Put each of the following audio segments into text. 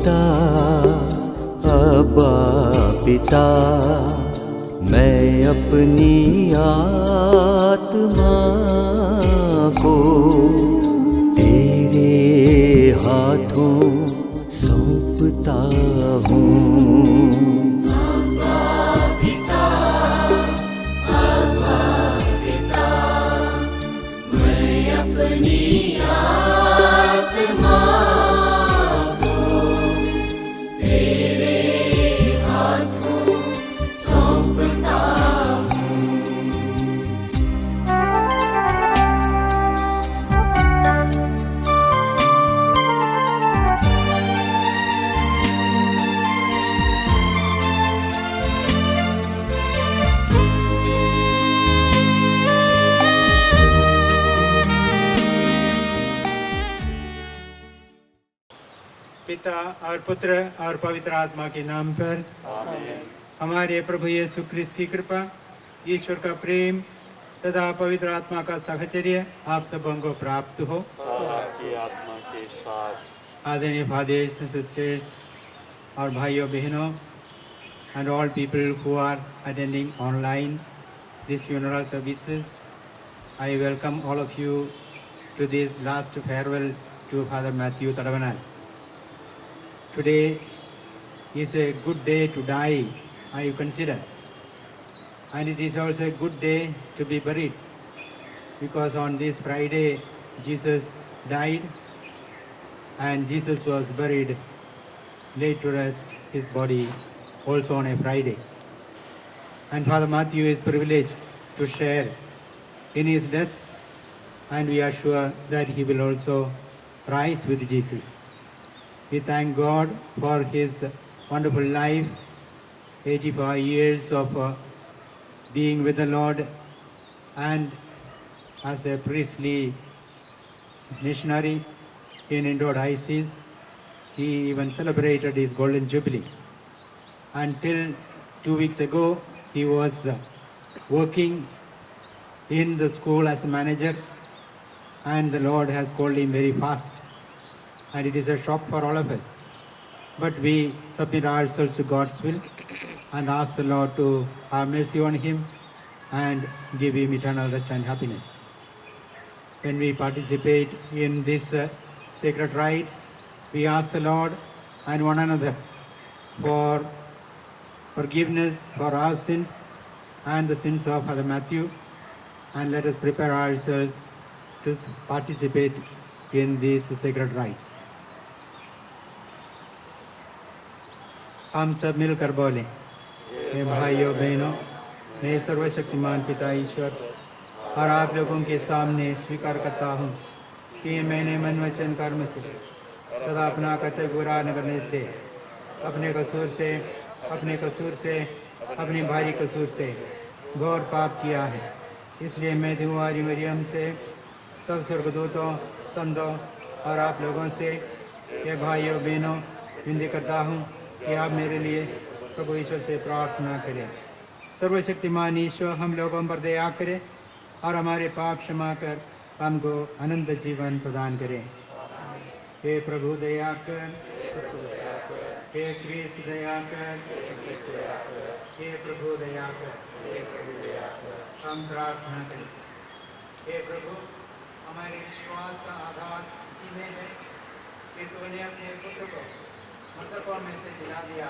पिता अब्बा पिता, मैं अपनी आत्मा को तेरे हाथों सौंपता हूँ। पिता और पुत्र और पवित्र आत्मा के नाम पर आमीन। हमारे प्रभु यीशु क्रिस्त की कृपा, ईश्वर का प्रेम तथा पवित्र आत्मा का साहचर्य आप सबों को प्राप्त हो। आपकी आत्मा के साथ। आदरणीय फादर्स एंड सिस्टर्स और भाइयों बहनों and all people who are attending online these funeral services, I welcome all of you to this last farewell to Father Matthew Tadavanal. Today is a good day to die, I consider, and it is also a good day to be buried, because on this Friday Jesus died and Jesus was buried, laid to rest his body also on a Friday. And Father Matthew is privileged to share in his death, and we are sure that he will also rise with Jesus. We thank God for his wonderful life, 85 years of being with the Lord, and as a priestly missionary in Indo-Diocese, he even celebrated his Golden Jubilee. Until 2 weeks ago, he was working in the school as a manager, and the Lord has called him very fast. And it is a shock for all of us. But we submit ourselves to God's will and ask the Lord to have mercy on him and give him eternal rest and happiness. When we participate in these sacred rites, we ask the Lord and one another for forgiveness for our sins and the sins of Father Matthew, and let us prepare ourselves to participate in these sacred rites. हम सब मिलकर बोलें, हे भाइयों बहनों, मैं सर्वशक्तिमान पिता ईश्वर और आप लोगों के सामने स्वीकार करता हूँ कि मैंने मन वचन कर्म से तथा अपना कर्तव्य पूरा न करने से, अपने कसूर से अपनी भारी कसूर से घोर पाप किया है। इसलिए मैं तुम्हारी मरियम से, सब स्वर्गदूतों, संतों और आप लोगों से, ये भाइयों बहनों, विनती करता हूँ कि आप मेरे लिए प्रभु ईश्वर से प्रार्थना करें। सर्वशक्तिमान ईश्वर हम लोगों पर दया करें और हमारे पाप क्षमा कर हमको अनंत जीवन प्रदान करें। हे प्रभु दया कर, हे क्रिस्त दया कर, हे प्रभु दया कर। हम प्रार्थना करें। हे प्रभु, हमारे विश्वास का आधार इसी में है कि तूने अपने पुत्र को मृतकों में से जिला दिया,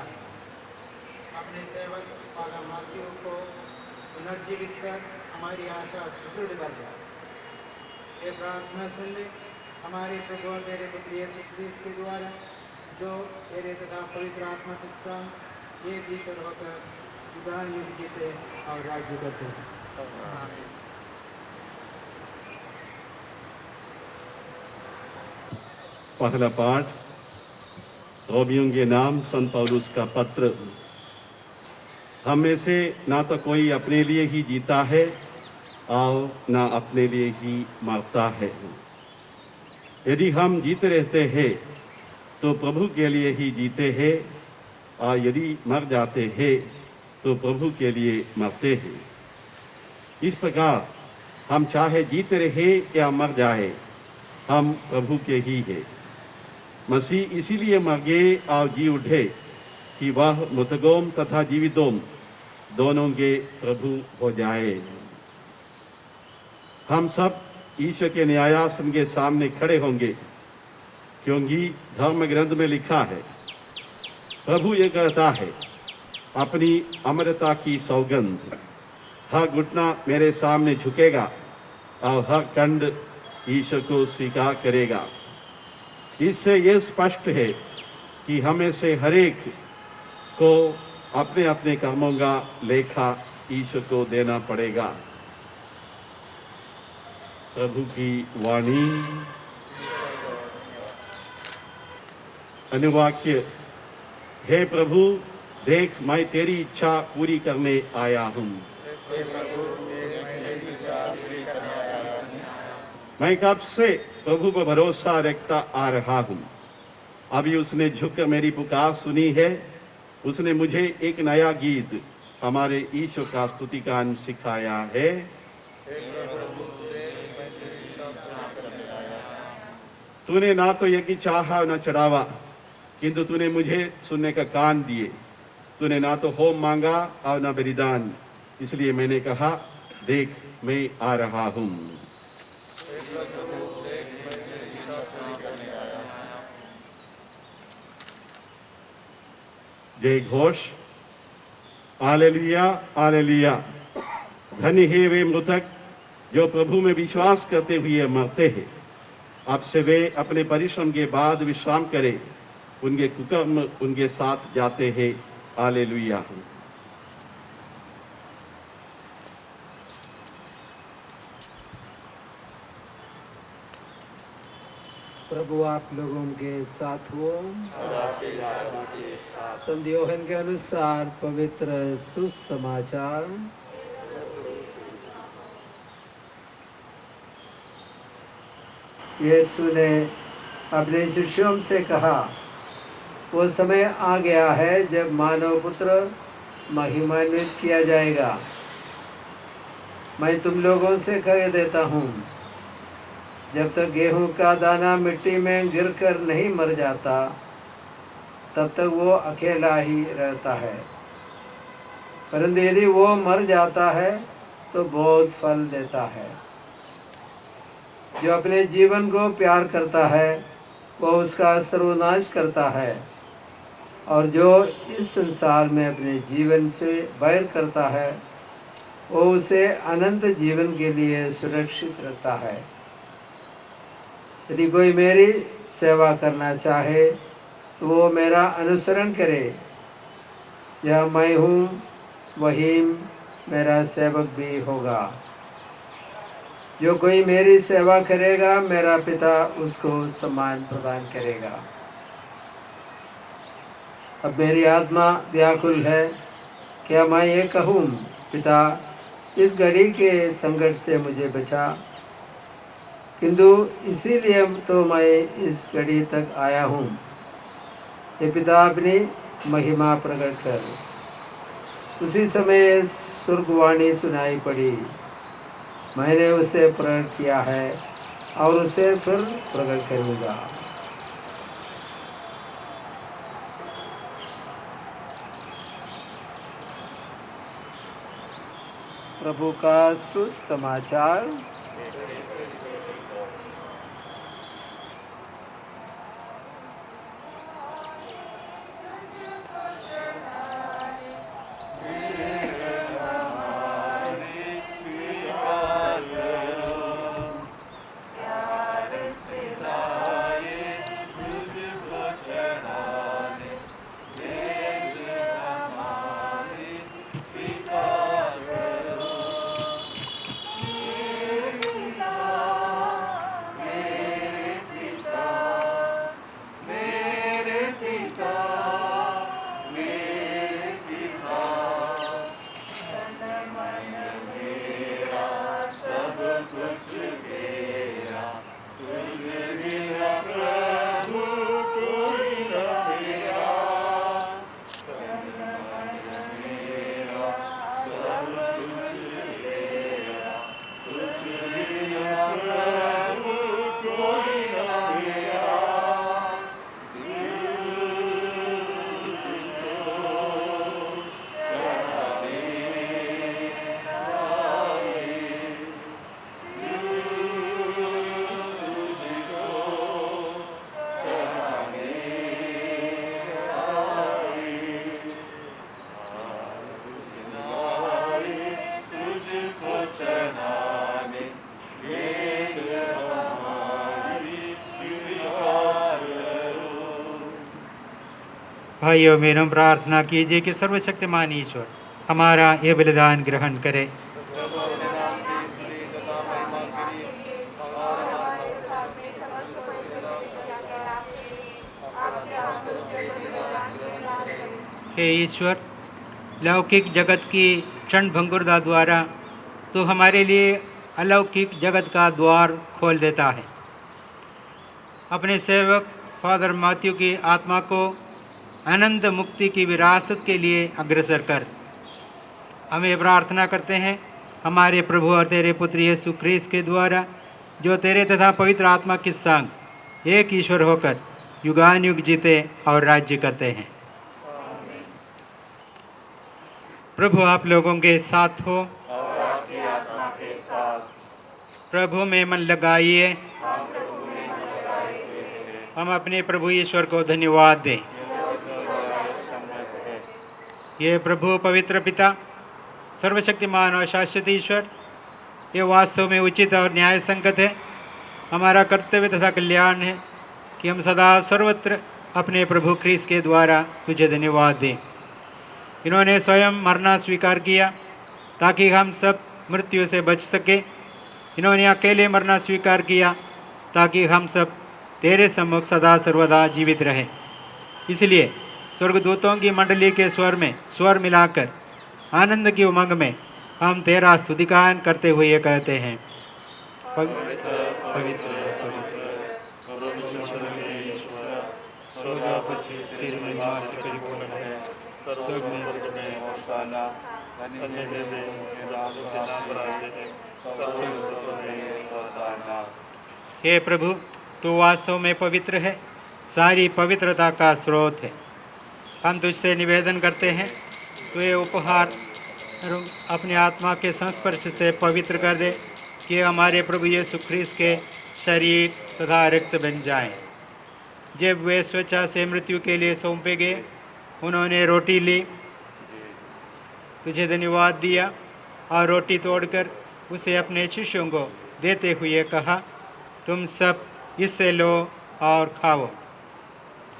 अपने सेवक फादर मैथ्यू को पुनर्जीवित कर हमारी आशा सुदृढ़ कर दिया। ये प्रार्थना सुन ले हमारे प्रभु और तेरे पुत्र यीशु क्रिस्त के द्वारा, जो तेरे तथा पवित्र आत्मा के संग एक ही होकर विधान युग जीते और राज्य करते हैं। पहला पाठ रोमियों के नाम संत पौलुस का पत्र। हम में से ना तो कोई अपने लिए ही जीता है और ना अपने लिए ही मरता है। यदि हम जीते रहते हैं तो प्रभु के लिए ही जीते हैं, और यदि मर जाते हैं तो प्रभु के लिए मरते हैं। इस प्रकार हम चाहे जीते रहे या मर जाए, हम प्रभु के ही हैं। मसीह इसीलिए मर गए और जी उठे कि वह मृतकों तथा जीवितों दोनों के प्रभु हो जाए। हम सब ईश्वर के न्यायासन के सामने खड़े होंगे, क्योंकि धर्म ग्रंथ में लिखा है, प्रभु ये कहता है, अपनी अमरता की सौगंध, हर घुटना मेरे सामने झुकेगा और हर कंठ ईश्वर को स्वीकार करेगा। इससे यह स्पष्ट है कि हमें से हरेक को अपने अपने कर्मों का लेखा ईश्वर को देना पड़ेगा। प्रभु की वाणी। अनुवाक्य। हे प्रभु, देख मैं तेरी इच्छा पूरी करने आया हूँ। मैं कब से प्रभु पर भरोसा रखता आ रहा हूँ। अभी उसने झुककर मेरी पुकार सुनी है। उसने मुझे एक नया गीत हमारे ईश्वर का स्तुति गान सिखाया है। तूने ना तो यज्ञ चाहा न चढ़ावा, किंतु तूने मुझे सुनने का कान दिए। तूने ना तो होम मांगा और न बलिदान, इसलिए मैंने कहा, देख मैं आ रहा हूँ। जय घोष। Hallelujah, hallelujah. धन्य है वे मृतक जो प्रभु में विश्वास करते हुए मरते हैं। अब से वे अपने परिश्रम के बाद विश्राम करें। उनके कुकर्म उनके साथ जाते हैं। हालेलुया। प्रभु आप लोगों के साथ हो। संत यूहन्ना के अनुसार पवित्र सुसमाचार। यीशु ने अपने शिष्यों से कहा, वो समय आ गया है जब मानव पुत्र महिमान्वित किया जाएगा। मैं तुम लोगों से कह देता हूँ, जब तक गेहूं का दाना मिट्टी में गिरकर नहीं मर जाता, तब तक वो अकेला ही रहता है। परंतु यदि वो मर जाता है तो बहुत फल देता है। जो अपने जीवन को प्यार करता है वो उसका सर्वनाश करता है, और जो इस संसार में अपने जीवन से बैर करता है वो उसे अनंत जीवन के लिए सुरक्षित रखता है। यदि कोई मेरी सेवा करना चाहे तो वो मेरा अनुसरण करे। जहाँ मैं हूँ वहीं मेरा सेवक भी होगा। जो कोई मेरी सेवा करेगा, मेरा पिता उसको सम्मान प्रदान करेगा। अब मेरी आत्मा व्याकुल है। क्या मैं ये कहूँ, पिता इस घड़ी के संकट से मुझे बचा, किंतु इसीलिए तो मैं इस घड़ी तक आया हूँ। ये पिता अपनी महिमा प्रकट कर। उसी समय स्वर्गवाणी सुनाई पड़ी, मैंने उसे प्रकट किया है और उसे फिर प्रकट करूँगा। प्रभु का सुसमाचार। भाइयों बहनों, प्रार्थना कीजिए कि सर्वशक्तिमान ईश्वर हमारा ये बलिदान ग्रहण करे। हे ईश्वर, लौकिक जगत की क्षण भंगुरता द्वारा तो हमारे लिए अलौकिक जगत का द्वार खोल देता है। अपने सेवक फादर मैथ्यू की आत्मा को अनंत मुक्ति की विरासत के लिए अग्रसर कर। हमें प्रार्थना करते हैं हमारे प्रभु और तेरे पुत्र यीशु ख्रीस्त के द्वारा, जो तेरे तथा पवित्र आत्मा के संग एक ईश्वर होकर युगानुयुग जीते और राज्य करते हैं। प्रभु आप लोगों के साथ हो और आपकी आत्मा के साथ। प्रभु में मन लगाइए। हम अपने प्रभु ईश्वर को धन्यवाद दें। ये प्रभु पवित्र पिता, सर्वशक्तिमान और शाश्वत ईश्वर, ये वास्तव में उचित और न्याय संगत है। हमारा कर्तव्य तथा कल्याण है कि हम सदा सर्वत्र अपने प्रभु ख्रीस्त के द्वारा तुझे धन्यवाद दें। इन्होंने स्वयं मरना स्वीकार किया ताकि हम सब मृत्यु से बच सके। इन्होंने अकेले मरना स्वीकार किया ताकि हम सब तेरे सम्मुख सदा सर्वदा जीवित रहें। इसलिए स्वर्गदूतों की मंडली के स्वर में स्वर मिलाकर आनंद की उमंग में हम तेरा स्तुतिगान करते हुए ये कहते हैं, पवित्र पवित्र तेरी महिमा से परिपूर्ण है। स्वर्ग में होशाना, धन्य है वे उनके नाम के नाम पर आते हैं। स्वर्ग में होशाना। हे प्रभु, तू वास्तव में पवित्र है, सारी पवित्रता का स्रोत है। हम तुझसे निवेदन करते हैं, तू ये उपहार अपने आत्मा के संस्पर्श से पवित्र कर दे कि हमारे प्रभु यीशु ख्रीस्त के शरीर तथा रक्त बन जाएं। जब वे स्वेच्छा से मृत्यु के लिए सौंपे गए, उन्होंने रोटी ली, तुझे धन्यवाद दिया और रोटी तोड़कर उसे अपने शिष्यों को देते हुए कहा, तुम सब इससे लो और खाओ,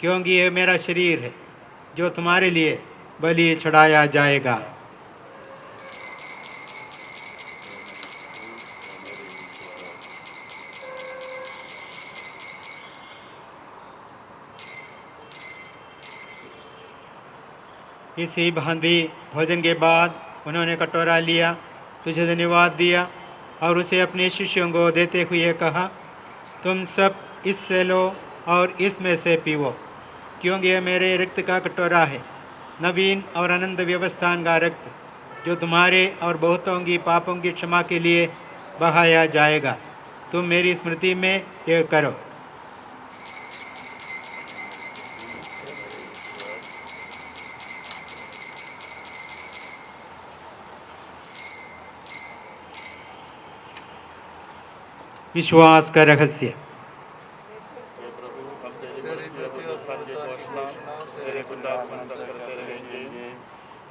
क्योंकि ये मेरा शरीर है जो तुम्हारे लिए बलि चढ़ाया जाएगा। इसी भांति भोजन के बाद उन्होंने कटोरा लिया, तुझे धन्यवाद दिया और उसे अपने शिष्यों को देते हुए कहा, तुम सब इससे लो और इसमें से पीवो, क्योंकि यह मेरे रक्त का कटोरा है, नवीन और अनंत व्यवस्थान का रक्त, जो तुम्हारे और बहुतों की पापों की क्षमा के लिए बहाया जाएगा। तुम मेरी स्मृति में यह करो। विश्वास का रहस्य।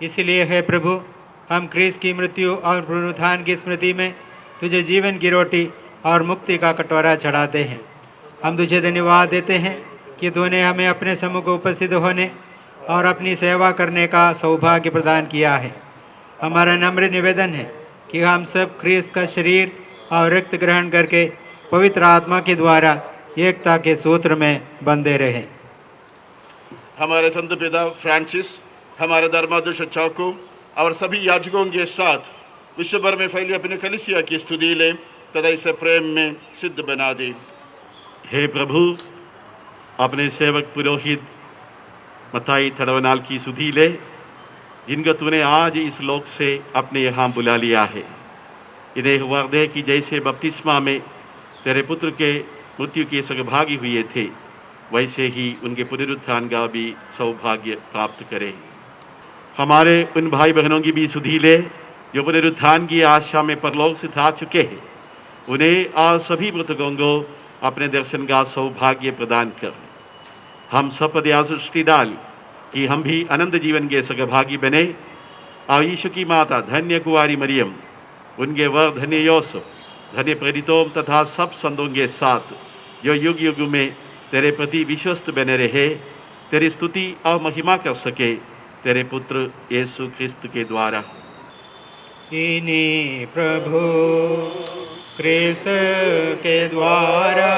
इसलिए है प्रभु, हम ख्रीस्त की मृत्यु और पुनरुत्थान की स्मृति में तुझे जीवन की रोटी और मुक्ति का कटोरा चढ़ाते हैं। हम तुझे धन्यवाद देते हैं कि तूने हमें अपने सम्मुख उपस्थित होने और अपनी सेवा करने का सौभाग्य प्रदान किया है। हमारा नम्र निवेदन है कि हम सब ख्रीस्त का शरीर और रक्त ग्रहण करके पवित्र आत्मा के द्वारा एकता के सूत्र में बंधे रहें। हमारे संत पिता फ्रांसिस, हमारे धर्माध्यक्ष चाको और सभी याजकों के साथ विश्व भर में फैली अपनी कलीसिया की स्तुति ले तथा इसे प्रेम में सिद्ध बना दे। हे प्रभु, अपने सेवक पुरोहित मत्थाई थड़वनाल की सुधि ले, जिनको तूने आज इस लोक से अपने यहाँ बुला लिया है। इन्हें वर दे कि जैसे बपतिस्मा में तेरे पुत्र के मृत्यु के सहभागी हुए थे, वैसे ही उनके पुनरुत्थान का भी सौभाग्य प्राप्त करें। हमारे उन भाई बहनों की भी सुधि ले जो पुनरुत्थान की आशा में परलोक से था चुके हैं। उन्हें और सभी मृतकों को अपने दर्शन का सौभाग्य प्रदान कर। हम सब सृष्टि डाल कि हम भी अनंत जीवन के सहभागी बने और यीशु की माता धन्य कुंवारी मरियम, उनके वर धन्य योसेफ, धन्य प्रेरितों तथा सब संतों के साथ जो युग युग में तेरे प्रति विश्वस्त बने रहे, तेरी स्तुति और महिमा कर सके तेरे पुत्र यीशु ख्रिस्त के द्वारा। इन्हीं प्रभु क्रिस्त के द्वारा,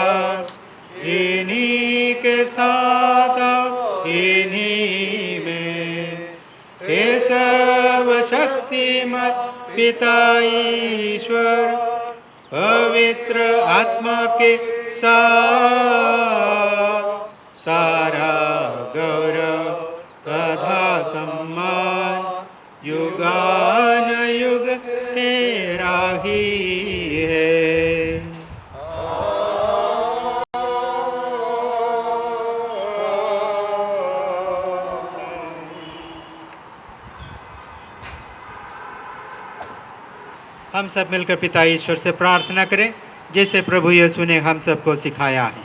इन्हीं के साथ इन्हीं में, हे सर्वशक्तिमान पिता ईश्वर पवित्र आत्मा के साथ सारा गौरव तथा सम्मान युगानुयुग तेरा ही है। हम सब मिलकर पिता ईश्वर से प्रार्थना करें जैसे प्रभु यीशु ने हम सबको सिखाया है।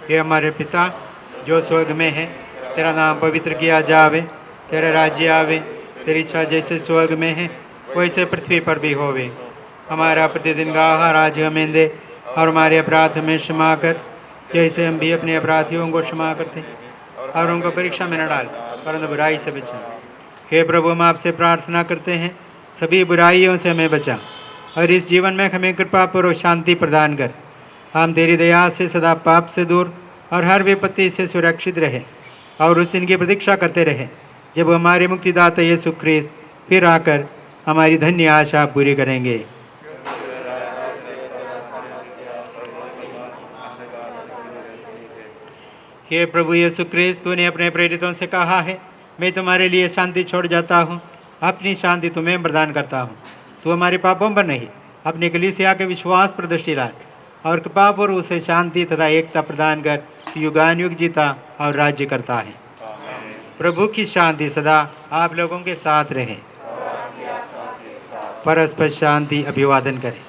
हे हमारे पिता जो स्वर्ग में है, तेरा नाम पवित्र किया जावे, तेरा राज्य आवे, तेरी इच्छा जैसे स्वर्ग में है वैसे पृथ्वी पर भी होवे। हमारा प्रतिदिन का आहार आज हमें दे, और हमारे अपराध हमें क्षमा कर जैसे हम भी अपने अपराधियों को क्षमा करते, और उनको परीक्षा में न डाल परंतु बुराई से बचा। हे प्रभु हम आपसे प्रार्थना करते हैं सभी बुराइयों से हमें बचा, और इस जीवन में हमें कृपा पूर्वक शांति प्रदान कर। हम तेरी दया से सदा पाप से दूर और हर विपत्ति से सुरक्षित रहे, और उस दिन की प्रतीक्षा करते रहे जब हमारे मुक्तिदाता यीशु ख्रिस्त फिर आकर हमारी धन्य आशा पूरी करेंगे। हे प्रभु यीशु ख्रिस्त, तूने अपने प्रेरितों से कहा है, मैं तुम्हारे लिए शांति छोड़ जाता हूँ, अपनी शांति तुम्हें प्रदान करता हूँ। तू हमारे पापों पर नहीं, अपने कलीसिया के विश्वास पर दृष्टि डाल, और कृपा पर उसे शांति तथा एकता प्रदान कर युगानुयुग जीता और राज्य करता है। प्रभु की शांति सदा आप लोगों के साथ रहे। परस्पर शांति अभिवादन करें।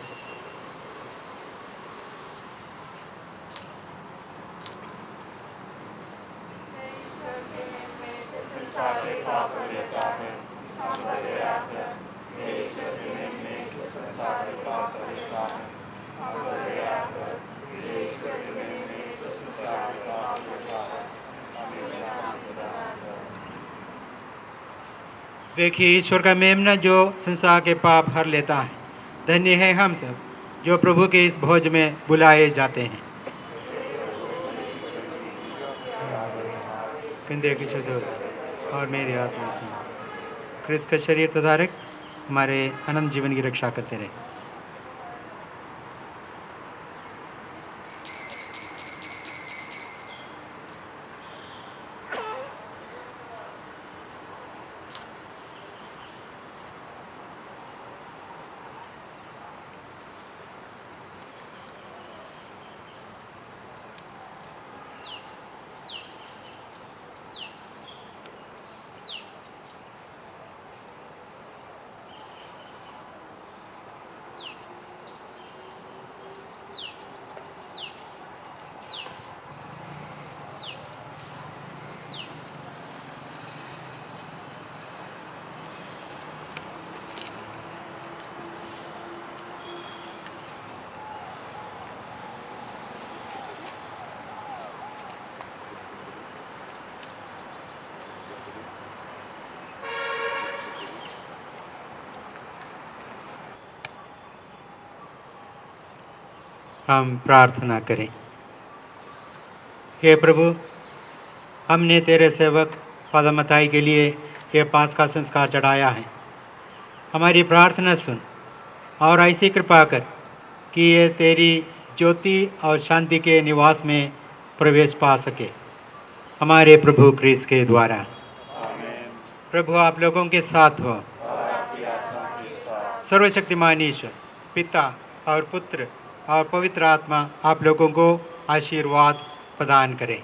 देखिए ईश्वर का मेमना जो संसार के पाप हर लेता है। धन्य है हम सब जो प्रभु के इस भोज में बुलाए जाते हैं। कंधे की छुदो और मेरी आत्मा से क्रिस्त का शरीर तथा रक्त हमारे अनंत जीवन की रक्षा करते रहे। हम प्रार्थना करें। हे प्रभु, हमने तेरे सेवक फादर मताई के लिए ये पास का संस्कार चढ़ाया है। हमारी प्रार्थना सुन और ऐसी कृपा कर कि ये तेरी ज्योति और शांति के निवास में प्रवेश पा सके, हमारे प्रभु क्रिस्त के द्वारा। प्रभु आप लोगों के साथ हो। सर्वशक्तिमान ईश्वर पिता और पुत्र और पवित्र आत्मा आप लोगों को आशीर्वाद प्रदान करें।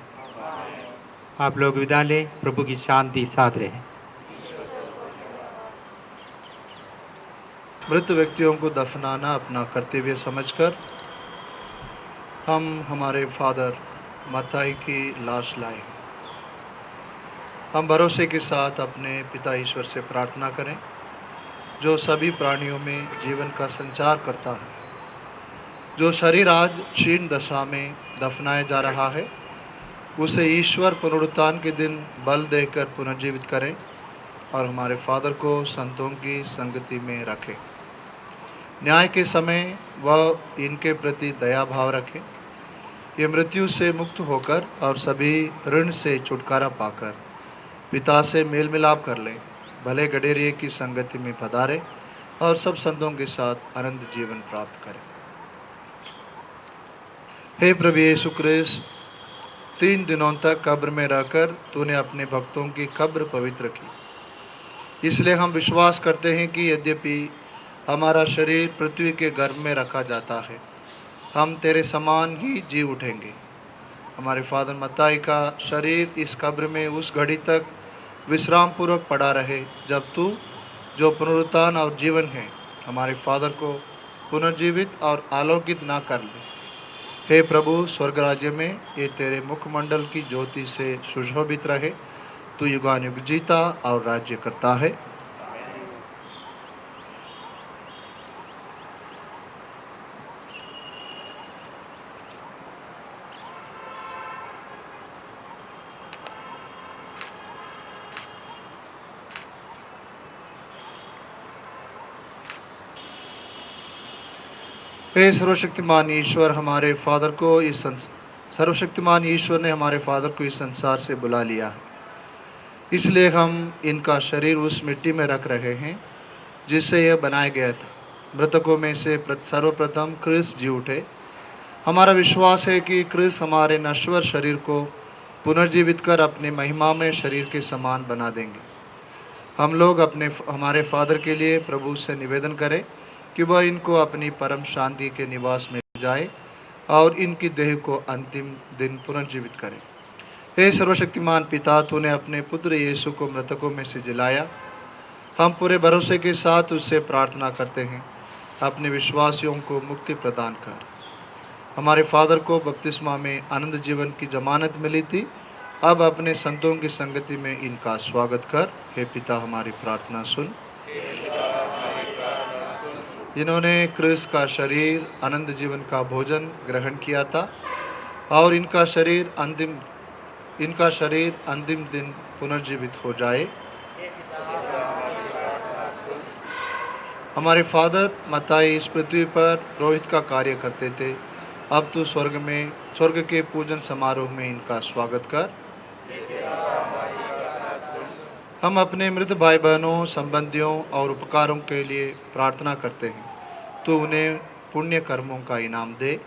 आप लोग विदा लें। प्रभु की शांति साथ रहे। मृत व्यक्तियों को दफनाना अपना कर्तव्य समझकर हम हमारे फादर मताई की लाश लाएं। हम भरोसे के साथ अपने पिता ईश्वर से प्रार्थना करें जो सभी प्राणियों में जीवन का संचार करता है, जो शरीर आज क्षीण दशा में दफनाया जा रहा है, उसे ईश्वर पुनरुत्थान के दिन बल देकर पुनर्जीवित करें और हमारे फादर को संतों की संगति में रखें। न्याय के समय वह इनके प्रति दया भाव रखें। ये मृत्यु से मुक्त होकर और सभी ऋण से छुटकारा पाकर पिता से मेल मिलाप कर लें, भले गडेरिए की संगति में पधारे और सब संतों के साथ अनंत जीवन प्राप्त करें। हे प्रभु यीशु क्रिस्त, 3 दिनों तक कब्र में रहकर तूने अपने भक्तों की कब्र पवित्र की। इसलिए हम विश्वास करते हैं कि यद्यपि हमारा शरीर पृथ्वी के गर्भ में रखा जाता है, हम तेरे समान ही जी उठेंगे। हमारे फादर मत्ताई का शरीर इस कब्र में उस घड़ी तक विश्राम पूर्वक पड़ा रहे जब तू, जो पुनरुत्थान और जीवन है, हमारे फादर को पुनर्जीवित और आलोकित ना कर ले। हे प्रभु, स्वर्ग राज्य में ये तेरे मुखमंडल की ज्योति से सुशोभित रहे। तू युगानुयुग जीता और राज्य करता है। हे सर्वशक्तिमान ईश्वर, हमारे फादर को इस सर्वशक्तिमान ईश्वर ने हमारे फादर को इस संसार से बुला लिया है, इसलिए हम इनका शरीर उस मिट्टी में रख रहे हैं जिससे यह बनाया गया था। मृतकों में से सर्वप्रथम क्रिस्त जी उठे। हमारा विश्वास है कि क्रिस्त हमारे नश्वर शरीर को पुनर्जीवित कर अपने महिमा में शरीर के समान बना देंगे। हम लोग हमारे फादर के लिए प्रभु से निवेदन करें कि वह इनको अपनी परम शांति के निवास में जाए और इनकी देह को अंतिम दिन पुनर्जीवित करे। हे सर्वशक्तिमान पिता, तूने अपने पुत्र यीशु को मृतकों में से जिलाया। हम पूरे भरोसे के साथ उससे प्रार्थना करते हैं, अपने विश्वासियों को मुक्ति प्रदान कर। हमारे फादर को बपतिस्मा में आनंद जीवन की जमानत मिली थी, अब अपने संतों की संगति में इनका स्वागत कर। हे पिता, हमारी प्रार्थना सुन। जिन्होंने क्रिस्त का शरीर आनंद जीवन का भोजन ग्रहण किया था और इनका शरीर अंतिम दिन पुनर्जीवित हो जाए। हमारे फादर मत्ताई इस पृथ्वी पर रोहित का कार्य करते थे, अब तू स्वर्ग के पूजन समारोह में इनका स्वागत कर। हम अपने मृत भाई बहनों, संबंधियों और उपकारों के लिए प्रार्थना करते हैं, तो उन्हें पुण्य कर्मों का इनाम दे।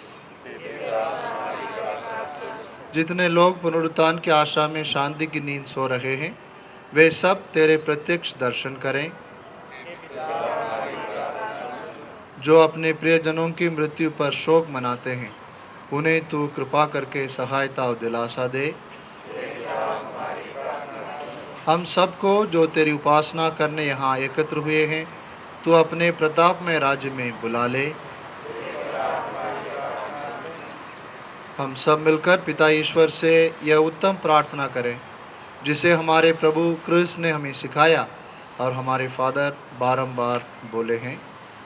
जितने लोग पुनरुत्थान की आशा में शांति की नींद सो रहे हैं, वे सब तेरे प्रत्यक्ष दर्शन करें। जो अपने प्रियजनों की मृत्यु पर शोक मनाते हैं, उन्हें तू कृपा करके सहायता और दिलासा दे। हम सबको जो तेरी उपासना करने यहाँ एकत्र हुए हैं, तू अपने प्रताप में राज्य में बुला ले। हम सब मिलकर पिता ईश्वर से यह उत्तम प्रार्थना करें जिसे हमारे प्रभु क्रिस्त ने हमें सिखाया और हमारे फादर बारंबार बोले हैं।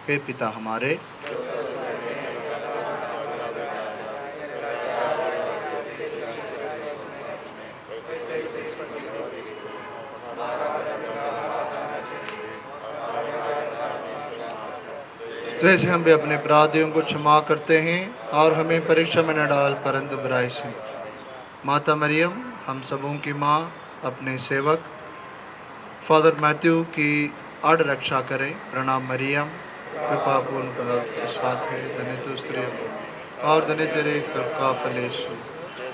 हे पिता हमारे, जैसे हम भी अपने अपराधियों को क्षमा करते हैं और हमें परीक्षा में न डाल परंतु बुराई से। माता मरियम, हम सबों की माँ, अपने सेवक फादर मैथ्यू की अड़ रक्षा करें। प्रणाम मरियम, कृपा पूर्ण प्रभु के साथ है, धन्य तू स्त्रियों और धन्य तेरे का फल यीशु।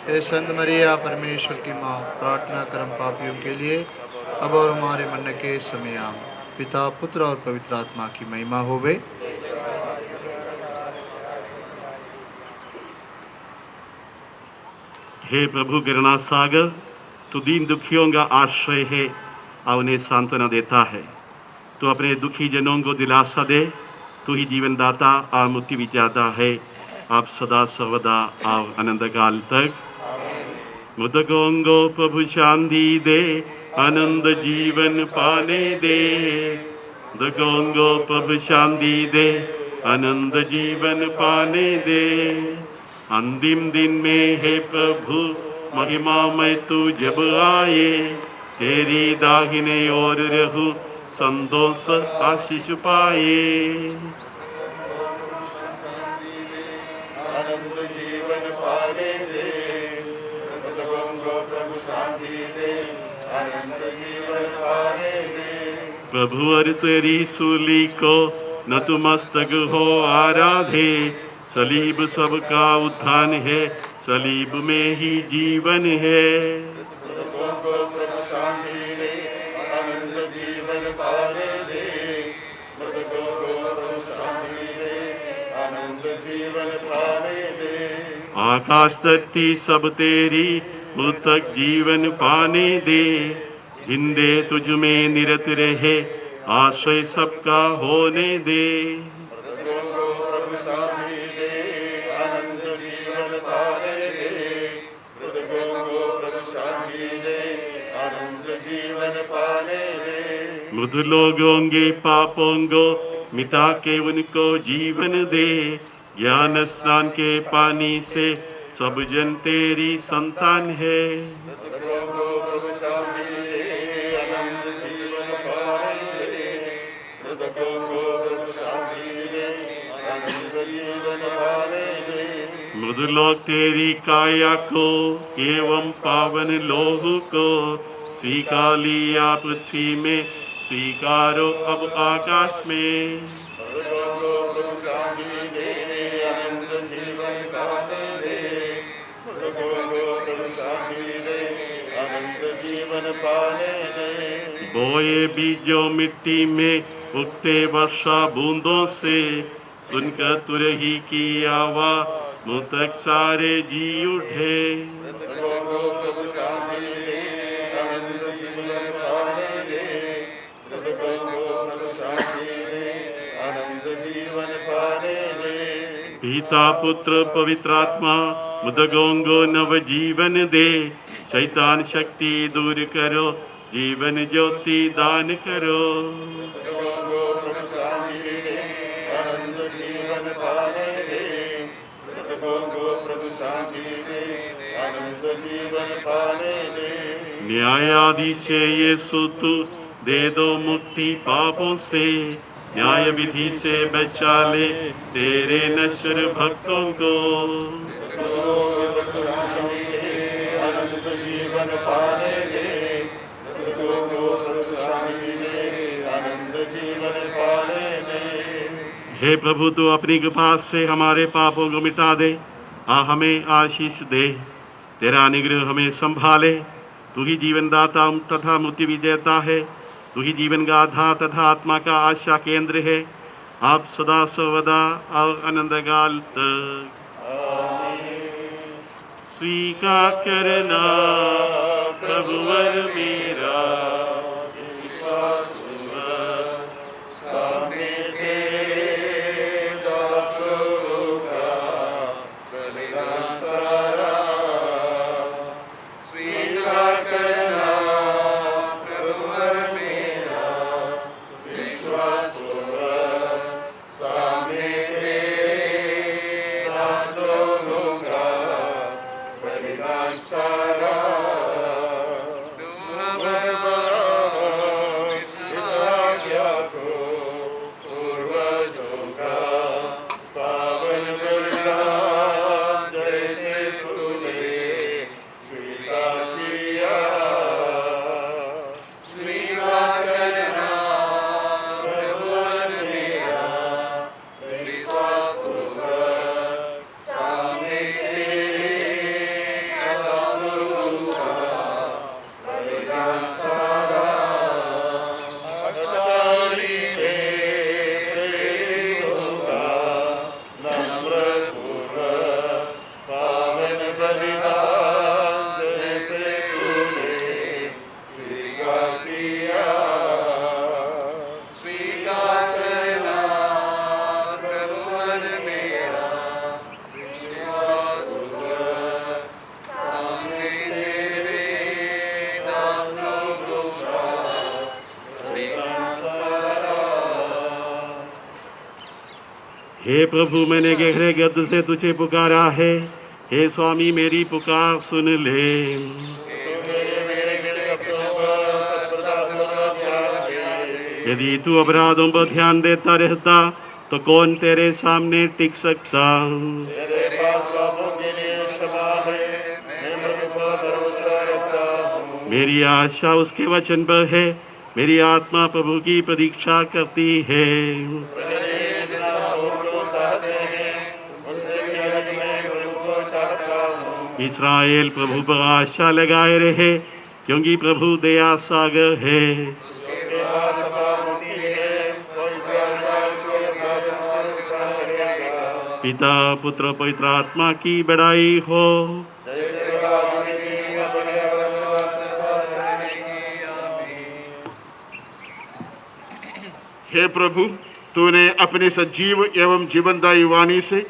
हे संत मरिया, परमेश्वर की माँ, प्रार्थना करम पापियों के लिए अब और हमारे मरने के समय आम। पिता, पुत्र और पवित्र आत्मा की महिमा होवे। हे प्रभु करुणा सागर, तू दीन दुखियों का आश्रय है और उन्हें सांत्वना देता है। तू अपने दुखी जनों को दिलासा दे। तू ही जीवन दाता और मुक्ति विजाता है, आप सदा सर्वदा और अनंत काल तक। मृतकों को प्रभु शांति दे, आनंद जीवन पाने दे। मृतकों को प्रभु शांति दे, आनंद जीवन पाने दे। अंतिम दिन में हे प्रभु महिमा में तू जब आए, तेरी दाहिने ओर रहूं, संतोष आशीष पाए। अनंत जीवन पाने दे, मृतकों को प्रभु शांति दे, अनंत जीवन पाने दे। प्रभु और तेरी सूली को नतमस्तक हो आराधे, सलीब सबका उत्थान है, सलीब में ही जीवन है। मृतकों को प्रभु शांति दे, अनंत जीवन पाने दे, मृतकों को प्रभु शांति दे, अनंत जीवन पाने दे। आकाश धरती सब तेरी, मृतक जीवन पाने दे, हिंदे तुझ में निरत रहे, आश्रय सबका होने दे। मृतकों को प्रभु शांति दे, अनंत जीवन पाने दे, मृतकों को प्रभु शांति दे, अनंत जीवन पाने दे। मृत लोगों के पापों को मिटा के उनको जीवन दे, ज्ञान स्नान के पानी से सब जन तेरी संतान है। मृतकों को प्रभु शांति दे, अनंत जीवन पाने दे, मृतकों को प्रभु शांति दे, अनंत जीवन पाने दे। मृद लोग तेरी काया को एवं पावन लोह को स्वीकार लिया, पृथ्वी में स्वीकारो अब आकाश में। मृतकों को प्रभु शांति दे, अनंत जीवन पाने दे, मृतकों को प्रभु शांति दे, अनंत जीवन पाने दे। बोए बीजों मिट्टी में, उगते वर्षा बूंदों से, सुनकर तुरही की आवाज मृतक सारे जी उठे। मृतकों को प्रभु शांति दे, अनंत जीवन पाने दे, मृतकों को प्रभु शांति दे, अनंत जीवन पाने दे। पिता पुत्र पवित्र आत्मा मृतकों को नव जीवन दे, शैतान शक्ति दूर करो, जीवन ज्योति दान करो। मृतकों को प्रभु शांति दे, अनंत जीवन पाने दे, मृतकों को प्रभु शांति दे, अनंत जीवन पाने दे। न्यायाधीश यीशु तू दे दो मुक्ति पापों से, न्याय विधि से बचा ले तेरे नश्वर भक्तों को। मृतकों को प्रभु शांति दे, अनंत जीवन पाने दे, मृतकों को प्रभु शांति दे, अनंत जीवन पाने दे। हे प्रभु, तू अपनी कृपा से हमारे पापों को मिटा दे, हमें आशीष दे, तेरा अनुग्रह हमें संभाले। तू ही जीवन दाता तथा मृत्यु विजेता है, तू ही जीवन का आधार तथा आत्मा का आशा केंद्र है। आप सदा सर्वदा और अनंत काल तक स्वीकार करना प्रभुवर मेरा, विश्वास हुआ सामने तेरे दासों का बलिदान सारा। स्वीकार करना प्रभुवर मेरा, विश्वास हुआ सामने तेरे दासों का बलिदान सारा। हे प्रभु, मैंने गहरे गद्द से तुझे पुकारा है, हे स्वामी मेरी पुकार सुन ले। यदि तू अपराधों पर ध्यान देता रहता तो कौन तेरे सामने टिक सकता। तेरे पास पापों के लिए क्षमा है, मैं प्रभु पर भरोसा रखता हूँ। मेरी आशा उसके वचन पर है, मेरी आत्मा प्रभु की प्रतीक्षा करती है। इस्राएल प्रभु पर आशा लगाए रहे, क्योंकि प्रभु दया सागर है। पिता पुत्र पवित्र आत्मा की बड़ाई हो। हे प्रभु, तूने अपने सजीव एवं जीवनदायी वाणी से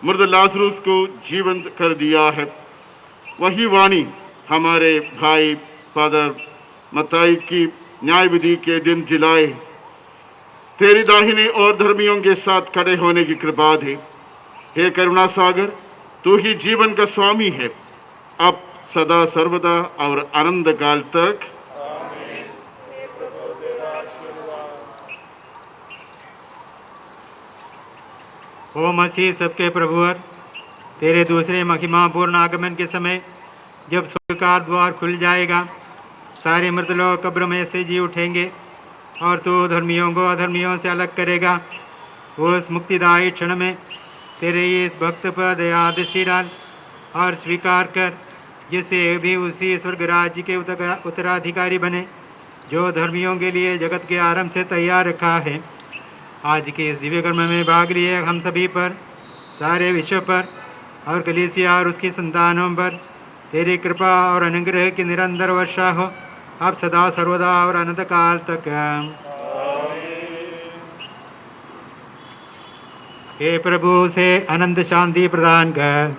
मृत लाजरुस को जीवंत कर दिया है। वही वाणी हमारे भाई फादर मताई की न्याय विधि के दिन जिलाए तेरी दाहिने और धर्मियों के साथ खड़े होने की कृपा दे। हे करुणा सागर, तू ही जीवन का स्वामी है, अब सदा सर्वदा और आनंद काल तक। ओ मसीह सबके प्रभुवर, तेरे दूसरे महिमापूर्ण आगमन के समय जब स्वर्ग का द्वार खुल जाएगा, सारे मृत लोग कब्र में से जी उठेंगे और तू धर्मियों को अधर्मियों से अलग करेगा। उस मुक्तिदायी क्षण में तेरे इस भक्त पर दया दृष्टि डाल और स्वीकार कर, जिससे भी उसी स्वर्ग राज्य के उत्तराधिकारी बने जो धर्मियों के लिए जगत के आरंभ से तैयार रखा है। आज के इस दिव्य कर्म में भाग लिए हम सभी पर, सारे विश्व पर और कलीसिया और उसकी संतानों पर तेरी कृपा और अनुग्रह की निरंतर वर्षा हो, अब सदा सर्वदा और अनंत काल तक। हे प्रभु से अनंत शांति प्रदान कर।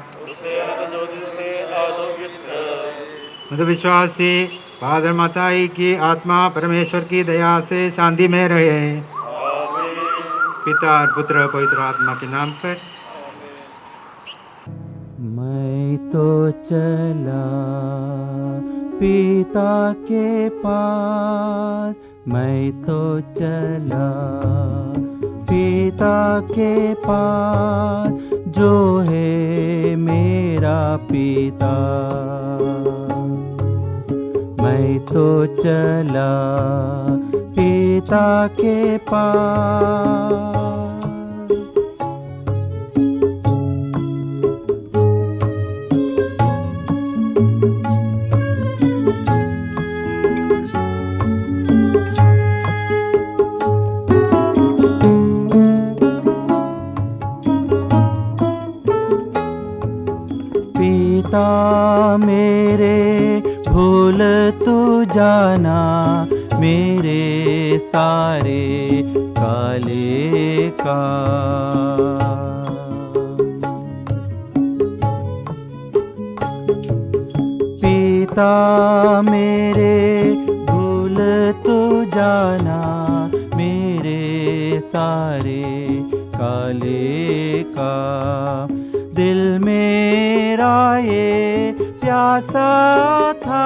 मधु विश्वासी फादर मताई की आत्मा परमेश्वर की दया से शांति में रहे। पिता और पुत्र पवित्र आत्मा के नाम पर। मैं तो चला पिता के पास, मैं तो चला पिता के पास, जो है मेरा पिता। मैं तो चला पिता के पास। पिता मेरे भूल तू जाना, मेरे सारे काले काम। पिता मेरे भूल तू जाना, मेरे सारे काले काम। दिल मेरा ये प्यासा था,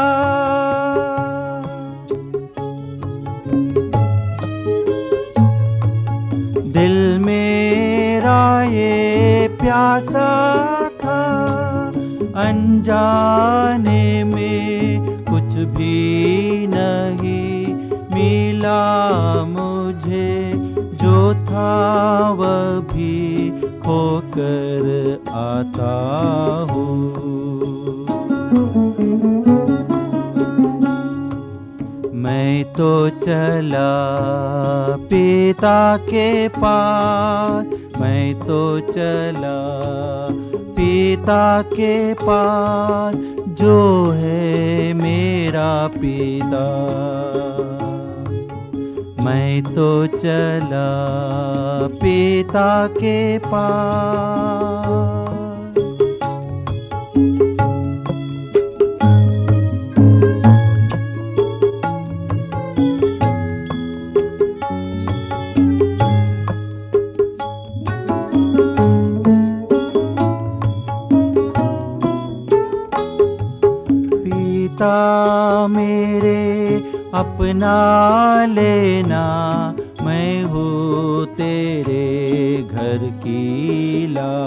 दिल मेरा ये प्यासा था, अनजाने में कुछ भी नहीं मिला मुझे, जो था वह भी खोकर आता हूँ। मैं तो चला पिता के पास, मैं तो चला पिता के पास, जो है मेरा पिता। मैं तो चला पिता के पास। अपना लेना, मैं हूँ तेरे घर की लाज।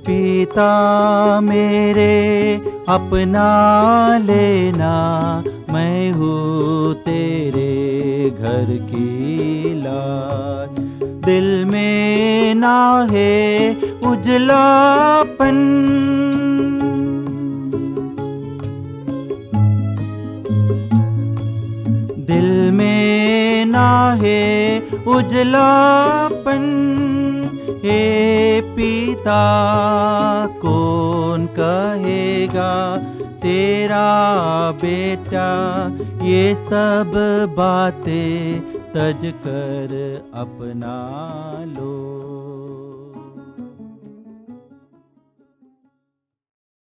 पिता मेरे अपना लेना, मैं हूँ तेरे घर की लाज। दिल में ना है उजलापन, दिल में ना है उजलापन, हे पिता कौन कहेगा तेरा बेटा ये सब बातें तज कर अपना लो।